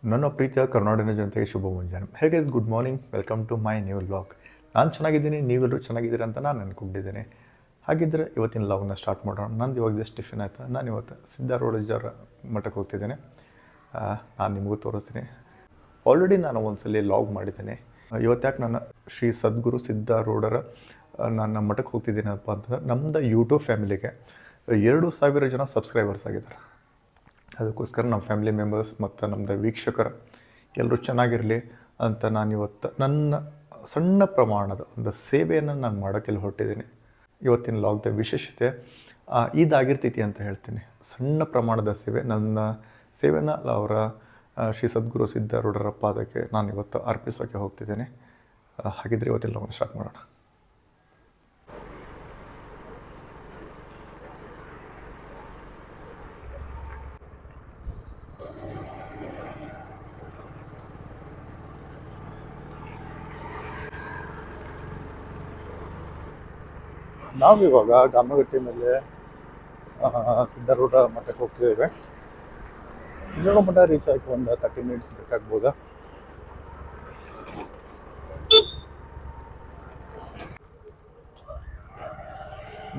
ನನ್ನ ಪ್ರೀತಿಯ ಕರ್ನಾಟಕ ಜನತೆಗೆ ಶುಭ ಮುಂಜಾನೆ. Hey guys, good morning, welcome to my new vlog. ನಾನು ಚೆನ್ನಾಗಿದ್ದೀನಿ, ನೀವೆಲ್ಲರೂ ಚೆನ್ನಾಗಿದ್ದೀರಿ ಅಂತ ನಾನು ಅಂದ್ಕೊಂಡಿದ್ದೀನಿ. ಹಾಗಿದ್ದರೆ ಇವತ್ತಿನ ವ್ಲಾಗ್ನ ಸ್ಟಾರ್ಟ್ ಮಾಡೋಣ. ನಂದು ಇವಾಗ ಜಸ್ಟ್ ಟಿಫಿನ್ ಆಯಿತು. ನಾನು ಇವತ್ತು ಸಿದ್ಧಾರೂಢಜ್ಜರ ಮಠಕ್ಕೆ ಹೋಗ್ತಿದ್ದೇನೆ. ನಾನು ನಿಮಗೂ ತೋರಿಸ್ತೀನಿ. ಆಲ್ರೆಡಿ ನಾನು ಒಂದ್ಸಲ ವ್ಲಾಗ್ ಮಾಡಿದ್ದೇನೆ. ಇವತ್ತು ಯಾಕೆ ನನ್ನ ಶ್ರೀ ಸದ್ಗುರು ಸಿದ್ಧಾರೂಢರ ನನ್ನ ಮಠಕ್ಕೆ ಹೋಗ್ತಿದ್ದೀನಪ್ಪ ಅಂತಂದ್ರೆ, ನಮ್ಮದು ಯೂಟ್ಯೂಬ್ ಫ್ಯಾಮಿಲಿಗೆ 2,000 ಜನ ಸಬ್ಸ್ಕ್ರೈಬರ್ಸ್ ಆಗಿದ್ದಾರೆ. ಅದಕ್ಕೋಸ್ಕರ ನಮ್ಮ ಫ್ಯಾಮಿಲಿ ಮೆಂಬರ್ಸ್ ಮತ್ತು ನಮ್ಮದು ವೀಕ್ಷಕರು ಎಲ್ಲರೂ ಚೆನ್ನಾಗಿರಲಿ ಅಂತ ನಾನು ಇವತ್ತು ನನ್ನ ಸಣ್ಣ ಪ್ರಮಾಣದ ಒಂದು ಸೇವೆಯನ್ನು ನಾನು ಮಾಡೋಕ್ಕೆಲ್ಲ ಹೊರಟಿದ್ದೀನಿ. ಇವತ್ತಿನ ಲಾಗ್ದ ವಿಶೇಷತೆ ಇದಾಗಿರ್ತೈತಿ ಅಂತ ಹೇಳ್ತೀನಿ. ಸಣ್ಣ ಪ್ರಮಾಣದ ಸೇವೆ, ನನ್ನ ಸೇವೆನ ಅವರ ಶ್ರೀ ಸದ್ಗುರು ಸಿದ್ಧಾರೂಢರ ಪಾದಕ್ಕೆ ನಾನು ಇವತ್ತು ಅರ್ಪಿಸೋಕ್ಕೆ ಹೋಗ್ತಿದ್ದೇನೆ. ಹಾಗಿದ್ರೆ ಇವತ್ತಿನ ಲಾಗ್ನ ಸ್ಟಾರ್ಟ್ ಮಾಡೋಣ. ನಾವಿವಾಗ ಗಾಮಗಟ್ಟಿ ಮೇಲೆ ಸಿದ್ಧಾರೂಢ ಮಠಕ್ಕೆ ಹೋಗ್ತಿದ್ದೇವೆ. ಸಿದ್ಧಾರೂಢ ಮಠ ರೀಚ್ ಆಗಿ ಒಂದು 30 ಮಿನಿಟ್ಸ್ ಬೇಕಾಗ್ಬೋದಾ.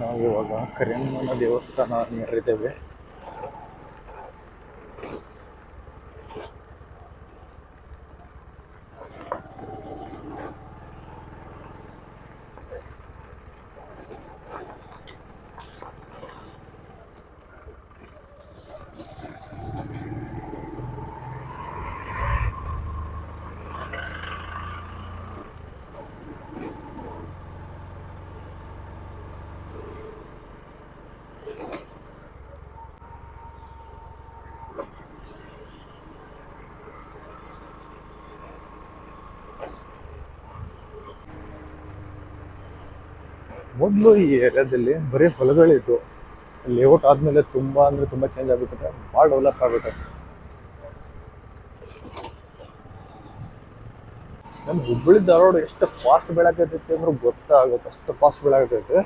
ನಾವಿವಾಗ ಕರಿಯಮ್ಮನ ದೇವಸ್ಥಾನ ನೆರೆದಿದ್ದೇವೆ. ಮೊದಲು ಈ ಏರಿಯಾದಲ್ಲಿ ಬರೀ ಹೊಲಗಳಿದ್ದು, ಲೇಔಟ್ ಆದಮೇಲೆ ತುಂಬ ಅಂದರೆ ತುಂಬ ಚೇಂಜ್ ಆಗ್ಬಿಟ್ಟಿದೆ. ಭಾಳ ಡೆವಲಪ್ ಆಗ್ಬಿಟ್ಟೆ. ನಮ್ಮ ಹುಬ್ಬಳ್ಳಿ ಧಾರವಾಡ ಎಷ್ಟು ಫಾಸ್ಟ್ ಬೆಳಕತ್ತೈತಿ ಅಂದ್ರೆ ಗೊತ್ತಾಗುತ್ತೆ, ಅಷ್ಟು ಫಾಸ್ಟ್ ಬೆಳಕತ್ತೈತಿ.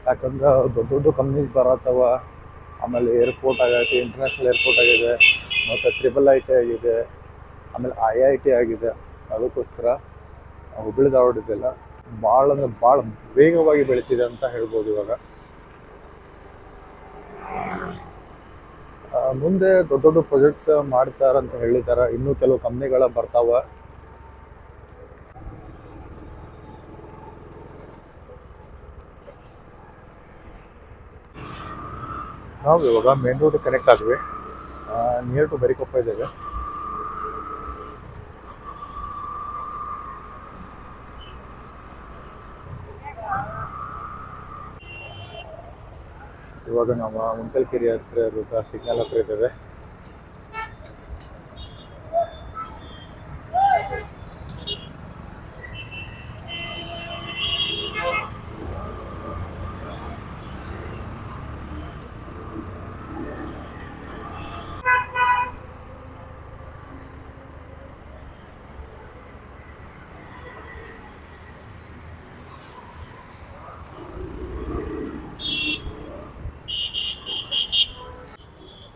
ಯಾಕಂದ್ರೆ ದೊಡ್ಡ ದೊಡ್ಡ ಕಂಪ್ನೀಸ್ ಬರತ್ತವ. ಆಮೇಲೆ ಏರ್ಪೋರ್ಟ್ ಆಗೈತಿ, ಇಂಟರ್ನ್ಯಾಷನಲ್ ಏರ್ಪೋರ್ಟ್ ಆಗಿದೆ, ಮತ್ತು IIIT ಆಗಿದೆ, ಆಮೇಲೆ IIT ಆಗಿದೆ. ಅದಕ್ಕೋಸ್ಕರ ಹುಬ್ಬಳ್ಳಿ ಧಾರವಾಡ ಇದೆಲ್ಲ ಭಾಳ ಅಂದರೆ ಭಾಳ ವೇಗವಾಗಿ ಬೆಳೀತಿದೆ ಅಂತ ಹೇಳ್ಬೋದು. ಇವಾಗ ಮುಂದೆ ದೊಡ್ಡ ದೊಡ್ಡ ಪ್ರಾಜೆಕ್ಟ್ಸ್ ಮಾಡ್ತಾರಂತ ಹೇಳಿದ್ದಾರೆ. ಇನ್ನೂ ಕೆಲವು ಕಂಪ್ನಿಗಳ ಬರ್ತಾವ. ನಾವು ಇವಾಗ ಮೇನ್ ರೋಡ್ ಕನೆಕ್ಟ್ ಆದ್ವಿ. ನಿಯರ್ ಟು ಬರಿಕೊಪ್ಪ ಇದ್ದೇವೆ. ಇವಾಗ ನಾವು ಮುಂಕಲ್ಕೆರೆ ಹತ್ರ ಇರೋದ ಸಿಗ್ನಲ್ ಹತ್ರ ಇದ್ದೇವೆ.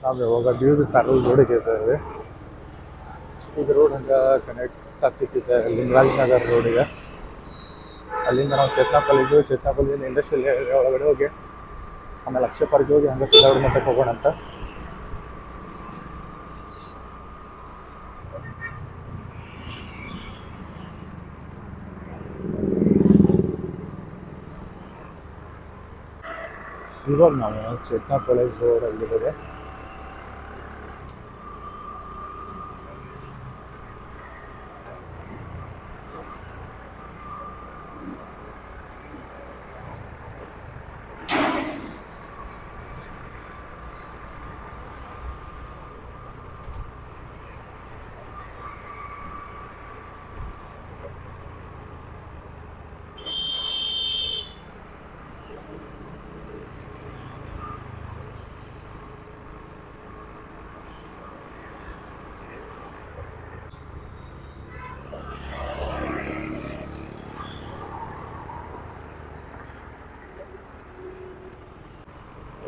ನಾವು ಇವಾಗ ಬೀರ್ ಪ್ಯಾರಲ್ ರೋಡಿಗೆ ಇದ್ದೇವೆ. ಇದು ರೋಡ್ ಹಂಗೆ ಕನೆಕ್ಟ್ ಆಗ್ತಿದ್ದೆ ಲಿಂಗರಾಜ್ ನಗರ್ ರೋಡಿಗೆ. ಅಲ್ಲಿಂದ ನಾವು ಚೇತನಾ ಕಾಲೇಜಿಂದ ಇಂಡಸ್ಟ್ರಿಯಲ್ ಏರಿಯಾ ಒಳಗಡೆ ಹೋಗಿ ಆಮೇಲೆ ಅಕ್ಷಯ ಪಾರ್ಕ್ಗೆ ಹೋಗಿ ಹಂಗೆ ಸಿದ್ಧಾರೂಢ ಮಠಕ್ಕೆ ಹೋಗೋಣ ಅಂತ. ಇವಾಗ ನಾವು ಚೇತನಾ ಕಾಲೇಜ್ ರೋಡಲ್ಲಿದ್ದೇವೆ.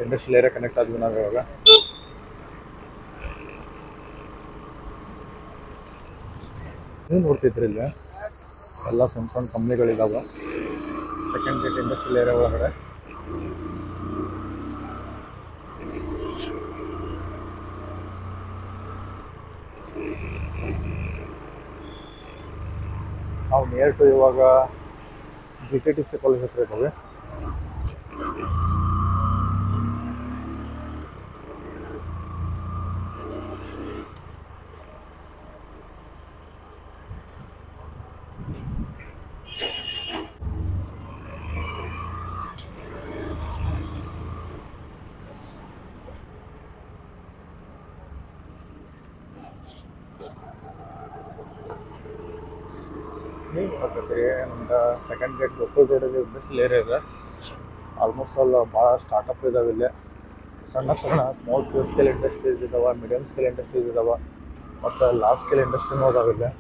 ಇಂಡಸ್ಟ್ರಿಯಲ್ ಏರಿಯಾ ಕನೆಕ್ಟ್ ಆದ್ವಿ ನಾವು ಇವಾಗ. ನೀವು ನೋಡ್ತಿದ್ರಿ ಇಲ್ಲ ಎಲ್ಲ ಸಣ್ಣ ಸಣ್ಣ ಕಂಪ್ನಿಗಳಿದಾವೆ ಸೆಕೆಂಡ್ ಗೇಟ್ ಇಂಡಸ್ಟ್ರಿಯಲ್ ಏರಿಯಾ ಒಳಗಡೆ. ನಾವು ನಿಯರ್ ಟು ಇವಾಗ GTTC ಕಾಲೇಜ್ ಹತ್ರ ಇದ್ದಾವೆ. ನೀವು ನೋಡಕತ್ತೀರಿ ನಮ್ದು ಸೆಕೆಂಡ್ ಗೇಟ್ ಗೋಕುಲ್ ರೋಡಲ್ಲಿ ಇಂಡಸ್ಟ್ರಿಯಲ್ ಏರಿಯಾ ಇದೆ. ಆಲ್ಮೋಸ್ಟ್ ಆಲ್ ಭಾಳ ಸ್ಟಾರ್ಟಪ್ ಇದಾವೆ ಇಲ್ಲಿ. ಸಣ್ಣ ಸಣ್ಣ ಸ್ಮಾಲ್ ಸ್ಕೇಲ್ ಇಂಡಸ್ಟ್ರೀಸ್ ಇದಾವೆ, ಮೀಡಿಯಮ್ ಸ್ಕೇಲ್ ಇಂಡಸ್ಟ್ರೀಸ್ ಇದಾವೆ ಮತ್ತು ಲಾರ್ಜ್ ಸ್ಕೇಲ್ ಇಂಡಸ್ಟ್ರಿನೂ ಅದಾವೆ ಇಲ್ಲಿ.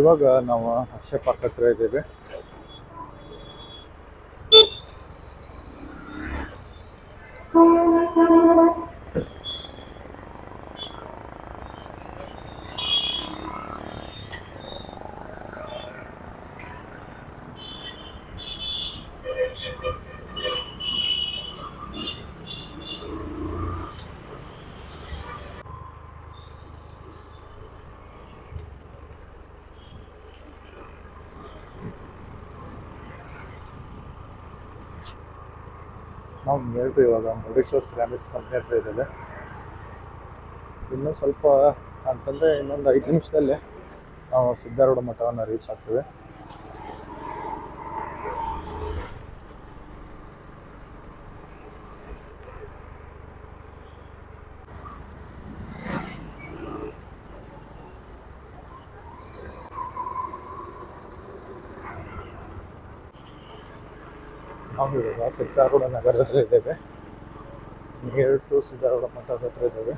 ಇವಾಗ ನಾವು ಅಕ್ಷಯ ಪಾರ್ಕ್ ಹತ್ರ ಇದ್ದೀವಿ. ನಾವು ನಿಯರ್ ಟು ಇವಾಗ ಮುರುಡೇಶ್ವರ ಸಿರಾಮಿಕ್ಸ್ ಕಂಪ್ನಿ ಹತ್ರ ಇದ್ದೇವೆ. ಇನ್ನೂ ಸ್ವಲ್ಪ ಅಂತಂದರೆ ಇನ್ನೊಂದು 5 ನಿಮಿಷದಲ್ಲಿ ನಾವು ಸಿದ್ಧಾರೂಢ ಮಠವನ್ನು ರೀಚ್ ಆಗ್ತೀವಿ. ನಾವು ಇವಾಗ ಸಿದ್ಧಾರೂಢ ನಗರದಲ್ಲಿ ಇದ್ದೇವೆ. ನಿಯರ್ ಟು ಸಿದ್ಧಾರೂಢ ಮಠದ ಹತ್ರ ಇದ್ದೇವೆ.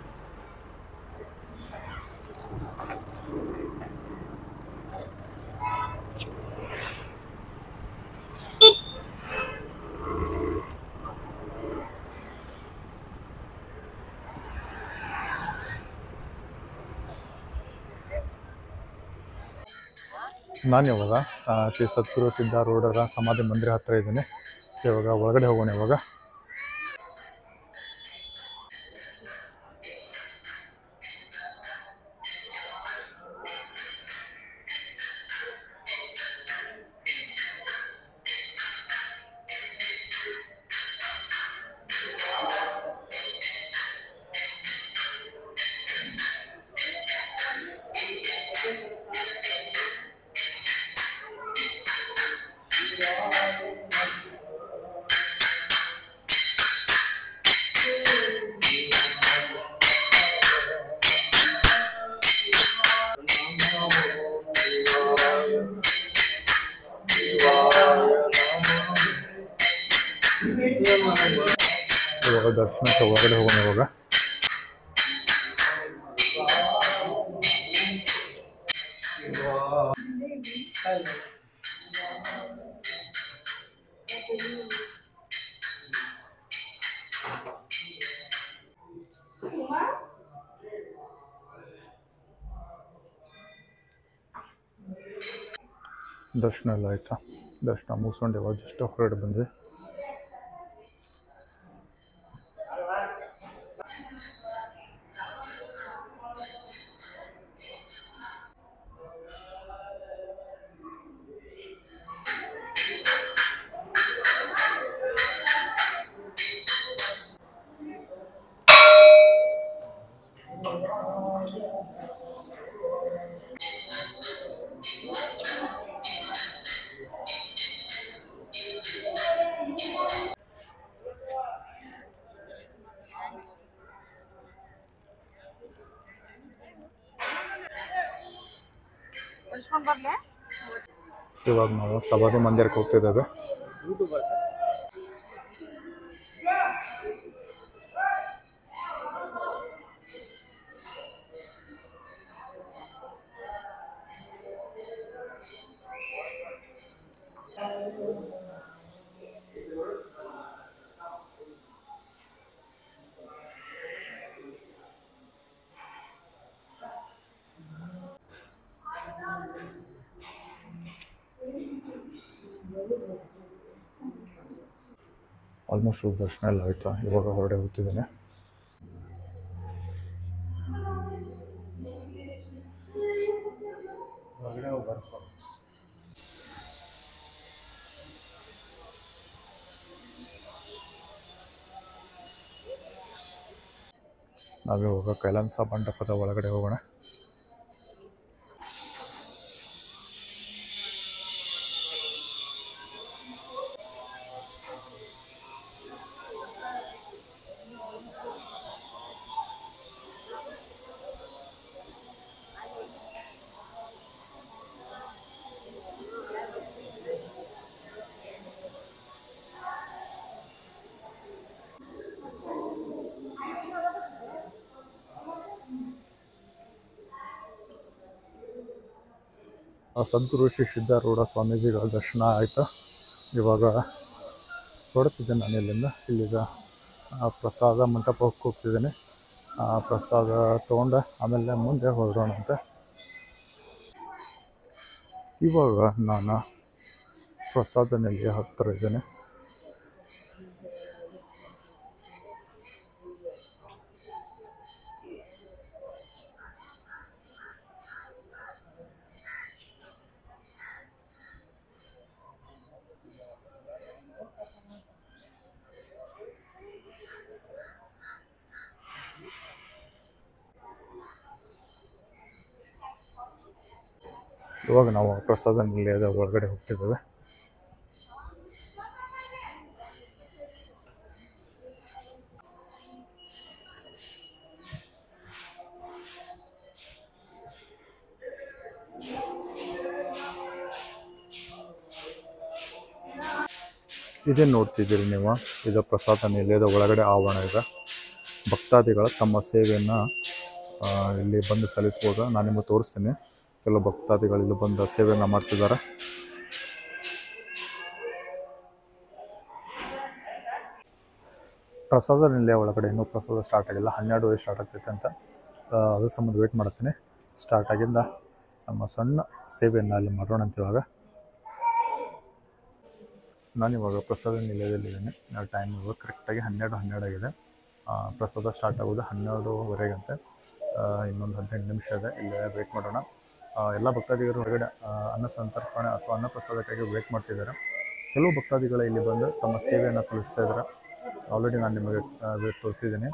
ನಾನು ಇವಾಗ ಶ್ರೀ ಸದ್ಗುರು ಸಿದ್ಧಾರೂಢರ ಸಮಾಧಿ ಮಂದಿರ ಹತ್ರ ಇದ್ದೀನಿ. ಇವಾಗ ಒಳಗಡೆ ಹೋಗೋಣ. ಇವಾಗ ದರ್ಶನಕ್ಕೆ ಹೊರಗಡೆ ಹೋಗೋಣ. ಇವಾಗ ದರ್ಶನ ಎಲ್ಲ ಆಯಿತಾ? ದರ್ಶನ ಮುಗಿಸ್ಕೊಂಡು ಇವಾಗ ಜಸ್ಟ್ ಹೊರಗಡೆ ಬಂದ್ವಿ. ಇವಾಗ ನಾವು ಸಮಾಧಿ ಮಂದಿರಕ್ಕೆ ಹೋಗ್ತಿದ್ದೇವೆ. ಆಲ್ಮೋಸ್ಟ್ ದರ್ಶನ ಎಲ್ಲ ಆಯಿತು. ಇವಾಗ ಹೊರಡೆ ಹೋಗ್ತಿದ್ದೇನೆ. ನಾವಿವಾಗ ಕೈಲಾಸ ಮಂಟಪದ ಒಳಗಡೆ ಹೋಗೋಣ. ಸದ್ಗುರು ಶ್ರೀ ಸಿದ್ಧಾರೂಢ ಸ್ವಾಮೀಜಿಗಳ ದರ್ಶನ ಆಯಿತು. ಇವಾಗ ಹೊರಡ್ತಿದ್ದೇನೆ ನಾನು ಇಲ್ಲಿಗ ಪ್ರಸಾದ ಮಂಟಪಕ್ಕೆ ಹೋಗ್ತಿದ್ದೇನೆ. ಪ್ರಸಾದ ತೊಗೊಂಡು ಆಮೇಲೆ ಮುಂದೆ ಹೊರಡೋಣಂತೆ. ಇವಾಗ ನಾನು ಪ್ರಸಾದ ನೆಲೆಯ ಹತ್ತಿರ ಇದ್ದೇನೆ. ಇವಾಗ ನಾವು ಪ್ರಸಾದ ನಿಲಯದ ಒಳಗಡೆ ಹೋಗ್ತಿದ್ದೇವೆ. ಇದೇನು ನೋಡ್ತಿದ್ದೀರಿ ನೀವು, ಇದು ಪ್ರಸಾದ ನಿಲಯದ ಒಳಗಡೆ ಆವರಣ ಇದೆ. ಭಕ್ತಾದಿಗಳು ತಮ್ಮ ಸೇವೆಯನ್ನು ಇಲ್ಲಿ ಬಂದು ಸಲ್ಲಿಸ್ಬೋದು. ನಾನು ನಿಮಗೆ ತೋರಿಸ್ತೀನಿ. ಕೆಲವು ಭಕ್ತಾದಿಗಳು ಇಲ್ಲಿ ಬಂದು ಸೇವೆಯನ್ನು ಮಾಡ್ತಿದ್ದಾರೆ. ಪ್ರಸಾದ ನಿಲಯ ಒಳಗಡೆ ಇನ್ನೂ ಪ್ರಸಾದ ಸ್ಟಾರ್ಟ್ ಆಗಿಲ್ಲ. 12 ಸ್ಟಾರ್ಟ್ ಆಗ್ತೈತೆ ಅಂತ ಅದ್ರ ಸಂಬಂಧ ವೇಟ್ ಮಾಡ್ತೀನಿ. ಸ್ಟಾರ್ಟ್ ಆಗಿಂದ ನಮ್ಮ ಸಣ್ಣ ಸೇವೆಯನ್ನು ಅಲ್ಲಿ ಮಾಡೋಣ ಅಂತ. ಇವಾಗ ನಾನಿವಾಗ ಪ್ರಸಾದ ನಿಲಯದಲ್ಲಿದ್ದೀನಿ. ಟೈಮ್ ಇವಾಗ ಕರೆಕ್ಟಾಗಿ 12 ಆಗಿದೆ. ಪ್ರಸಾದ ಸ್ಟಾರ್ಟ್ ಆಗೋದು 12:15 ಇನ್ನೊಂದು 18 ನಿಮಿಷ ಇದೆ. ಇಲ್ಲೇ ವೇಟ್ ಮಾಡೋಣ. ಎಲ್ಲ ಭಕ್ತಾದಿಗಳು ಹೊರಗಡೆ ಅನ್ನ ಸಂತರ್ಪಣೆ ಅಥವಾ ಅನ್ನ ಪ್ರಸಾದಕ್ಕಾಗಿ ವೇಟ್ ಮಾಡ್ತಿದ್ದಾರೆ. ಕೆಲವು ಭಕ್ತಾದಿಗಳು ಇಲ್ಲಿ ಬಂದು ತಮ್ಮ ಸೇವೆಯನ್ನು ಸಲ್ಲಿಸ್ತಾ ಇದ್ದಾರೆ. ಆಲ್ರೆಡಿ ನಾನು ನಿಮಗೆ ತೋರಿಸಿದ್ದೀನಿ.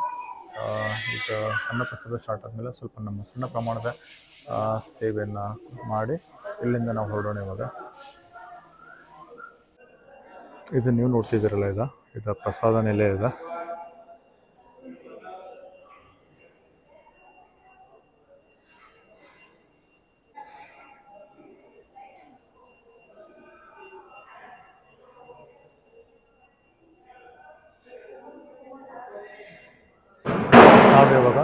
ಈಗ ಅನ್ನ ಪ್ರಸಾದ ಸ್ಟಾರ್ಟ್ ಆದಮೇಲೆ ಸ್ವಲ್ಪ ನಮ್ಮ ಸಣ್ಣ ಪ್ರಮಾಣದ ಸೇವೆಯನ್ನು ಮಾಡಿ ಇಲ್ಲಿಂದ ನಾವು ಹೊರಡೋಣ. ಇವಾಗ ಇದು ನೀವು ನೋಡ್ತಿದ್ದೀರಲ್ಲ, ಇದು ಪ್ರಸಾದ ನಿಲಯ ಇದೆ. ನಾವಿವಾಗ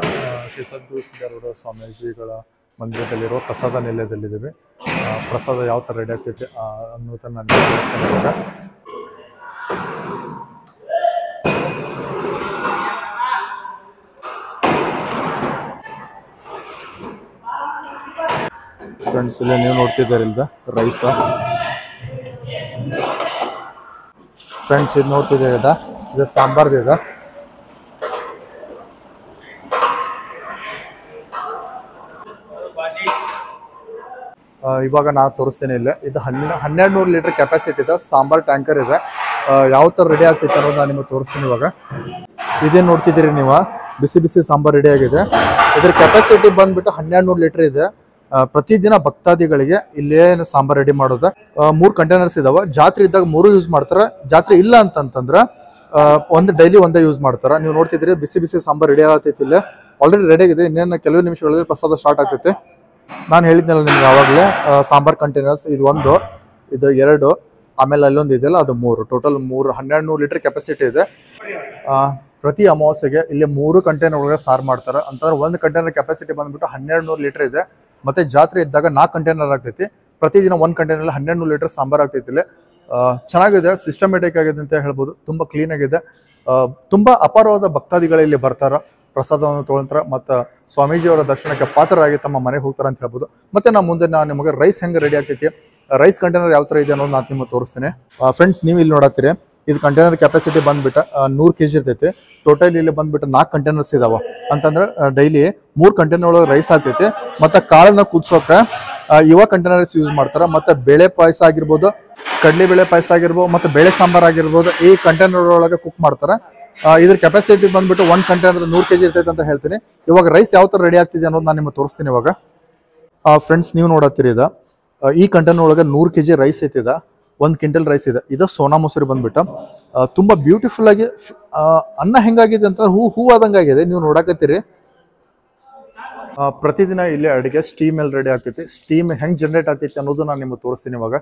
ಶ್ರೀ ಸದ್ಗುರು ಸಿದ್ಧಾರೂಢ ಸ್ವಾಮೀಜಿಗಳ ಮಂದಿರದಲ್ಲಿರುವ ಪ್ರಸಾದ ನಿಲಯದಲ್ಲಿದ್ದೀವಿ. ಪ್ರಸಾದ ಯಾವ ಥರ ರೆಡಿ ಆಗ್ತೈತೆ ಅನ್ನೋದನ್ನು ನಾನು ತೋರಿಸ್ತೇನೆ. ಇವಾಗ ಫ್ರೆಂಡ್ಸ್, ಇಲ್ಲಿ ನೀವು ನೋಡ್ತಿದ್ದಾರೆ ಇಲ್ದ ರೈಸ. ಫ್ರೆಂಡ್ಸ್, ಇದು ನೋಡ್ತಿದ್ದೀರ ಇದು ಸಾಂಬಾರ್ದಿದೆ. ಇವಾಗ ನಾನು ತೋರಿಸ್ತೇನೆ. ಇಲ್ಲ ಇದು 1200 ಲೀಟರ್ ಕೆಪಾಸಿಟಿ ಇದೆ. ಸಾಂಬಾರ್ ಟ್ಯಾಂಕರ್ ಇದೆ. ಯಾವ ಥರ ರೆಡಿ ಆಗ್ತೈತೆ ಅನ್ನೋದು ನಾನು ನಿಮಗೆ ತೋರಿಸ್ತೀನಿ. ಇವಾಗ ಇದೇನು ನೋಡ್ತಿದ್ದೀರಿ ನೀವು, ಬಿಸಿ ಬಿಸಿ ಸಾಂಬಾರ್ ರೆಡಿ ಆಗಿದೆ. ಇದ್ರ ಕೆಪಾಸಿಟಿ ಬಂದ್ಬಿಟ್ಟು 1200 ಲೀಟರ್ ಇದೆ. ಪ್ರತಿದಿನ ಭಕ್ತಾದಿಗಳಿಗೆ ಇಲ್ಲೇನು ಸಾಂಬಾರ್ ರೆಡಿ ಮಾಡೋದು 3 ಕಂಟೈನರ್ಸ್ ಇದಾವೆ. ಜಾತ್ರೆ ಇದ್ದಾಗ 3 ಯೂಸ್ ಮಾಡ್ತಾರೆ. ಜಾತ್ರೆ ಇಲ್ಲ ಅಂತಂತಂದ್ರೆ ಡೈಲಿ ಒಂದೇ ಯೂಸ್ ಮಾಡ್ತಾರೆ. ನೀವು ನೋಡ್ತಿದ್ದೀರಿ ಬಿಸಿ ಬಿಸಿ ಸಾಂಬಾರ್ ರೆಡಿ ಆಗತೈತಿ. ಇಲ್ಲೇ ಆಲ್ರೆಡಿ ರೆಡಿ ಆಗಿದೆ. ಇನ್ನೇನು ಕೆಲವು ನಿಮಿಷಗಳಲ್ಲಿ ಪ್ರಸಾದ ಸ್ಟಾರ್ಟ್ ಆಗ್ತೈತೆ. ನಾನು ಹೇಳಿದ್ನಲ್ಲ ನಿಮ್ಗೆ ಆವಾಗಲೇ, ಸಾಂಬಾರ್ ಕಂಟೈನರ್ಸ್ ಇದು 1, ಇದು 2, ಆಮೇಲೆ ಅಲ್ಲೊಂದು ಇದೆಯಲ್ಲ ಅದು 3. ಟೋಟಲ್ 1200 ಲೀಟರ್ ಕೆಪಾಸಿಟಿ ಇದೆ. ಪ್ರತಿ ಅಮಾವಾಸ್ಯೆಗೆ ಇಲ್ಲಿ 3 ಕಂಟೈನರ್ ಒಳಗೆ ಸಾರು ಮಾಡ್ತಾರೆ. ಅಂತಂದ್ರೆ ಒಂದು ಕಂಟೈನರ್ ಕೆಪಾಸಿಟಿ ಬಂದ್ಬಿಟ್ಟು 1200 ಲೀಟರ್ ಇದೆ. ಮತ್ತೆ ಜಾತ್ರೆ ಇದ್ದಾಗ 4 ಕಂಟೈನರ್ ಆಗ್ತೈತಿ. ಪ್ರತಿದಿನ 1 ಕಂಟೈನರ್ 1200 ಲೀಟರ್ ಸಾಂಬಾರ್ ಆಗ್ತೈತಿ. ಇಲ್ಲಿ ಚೆನ್ನಾಗಿದೆ, ಸಿಸ್ಟಮೆಟಿಕ್ ಆಗಿದೆ ಅಂತ ಹೇಳ್ಬೋದು. ತುಂಬ ಕ್ಲೀನ್ ಆಗಿದೆ. ತುಂಬ ಅಪಾರವಾದ ಭಕ್ತಾದಿಗಳು ಇಲ್ಲಿ ಬರ್ತಾರೆ, ಪ್ರಸಾದವನ್ನು ತೊಗೊಳ್ತಾರೆ, ಮತ್ತು ಸ್ವಾಮೀಜಿಯವರ ದರ್ಶನಕ್ಕೆ ಪಾತ್ರರಾಗಿ ತಮ್ಮ ಮನೆಗೆ ಹೋಗ್ತಾರೆ ಅಂತ ಹೇಳ್ಬೋದು. ಮತ್ತು ಮುಂದೆ ನಾನು ನಿಮಗೆ ರೈಸ್ ಹೆಂಗೆ ರೆಡಿ ಆಗ್ತೈತಿ, ರೈಸ್ ಕಂಟೈನರ್ ಯಾವ ಥರ ಇದೆ ಅನ್ನೋದು ನಾನು ನಿಮಗೆ ತೋರಿಸ್ತೇನೆ. ಫ್ರೆಂಡ್ಸ್, ನೀವು ಇಲ್ಲಿ ನೋಡತ್ತೀರಿ, ಇದು ಕಂಟೈನರ್ ಕೆಪಾಸಿಟಿ ಬಂದ್ಬಿಟ್ಟು 100 kg ಇರ್ತೈತಿ. ಟೋಟಲ್ ಇಲ್ಲಿ ಬಂದ್ಬಿಟ್ಟು 4 ಕಂಟೈನರ್ಸ್ ಇದಾವ. ಅಂತಂದ್ರೆ ಡೈಲಿ 3 ಕಂಟೈನರ್ ಒಳಗೆ ರೈಸ್ ಆಗ್ತೈತಿ. ಮತ್ತು ಕಾಳನ್ನ ಕುದಿಸೋಕೆ ಇವ ಕಂಟೈನರ್ಸ್ ಯೂಸ್ ಮಾಡ್ತಾರೆ. ಮತ್ತು ಬೇಳೆ ಪಾಯಸ ಆಗಿರ್ಬೋದು, ಕಡಲೆಬೇಳೆ ಪಾಯಸ ಆಗಿರ್ಬೋದು, ಮತ್ತು ಬೇಳೆ ಸಾಂಬಾರು ಆಗಿರ್ಬೋದು, ಈ ಕಂಟೈನರ್ ಒಳಗೆ ಕುಕ್ ಮಾಡ್ತಾರೆ. ಇದ್ರ ಕೆಪಾಸಿಟಿ ಬಂದ್ಬಿಟ್ಟು 1 ಕಂಟೈನರ್ 100 kg ಇರ್ತೈತೆ ಅಂತ ಹೇಳ್ತೀನಿ. ಇವಾಗ ರೈಸ್ ಯಾವ ಥರ ರೆಡಿ ಆಗ್ತಿದೆ ಅನ್ನೋದು ನಾನು ನಿಮಗೆ ತೋರಿಸ್ತೀನಿ ಇವಾಗ. ಫ್ರೆಂಡ್ಸ್, ನೀವು ನೋಡತ್ತೀರಿ ಈ ಕಂಟೈನರ್ ಒಳಗೆ 100 kg ರೈಸ್ ಐತಿದ. 1 ಕ್ವಿಂಟಲ್ ರೈಸ್ ಇದೆ. ಇದು ಸೋನಾ ಮಸೂರಿ ಬಂದ್ಬಿಟ್ಟು ತುಂಬ ಬ್ಯೂಟಿಫುಲ್ ಆಗಿ ಅನ್ನ ಹೆಂಗಾಗಿದೆ ಅಂತ ಹೂ ಆದಂಗೆ ಆಗಿದೆ. ನೀವು ನೋಡಕತ್ತೀರಿ. ಪ್ರತಿದಿನ ಇಲ್ಲಿ ಅಡುಗೆ ಸ್ಟೀಮ್ ಅಲ್ಲಿ ರೆಡಿ ಆಗ್ತೈತಿ. ಸ್ಟೀಮ್ ಹೆಂಗೆ ಜನರೇಟ್ ಆಗ್ತೈತಿ ಅನ್ನೋದು ನಾನು ನಿಮಗೆ ತೋರಿಸ್ತೀನಿ ಇವಾಗ.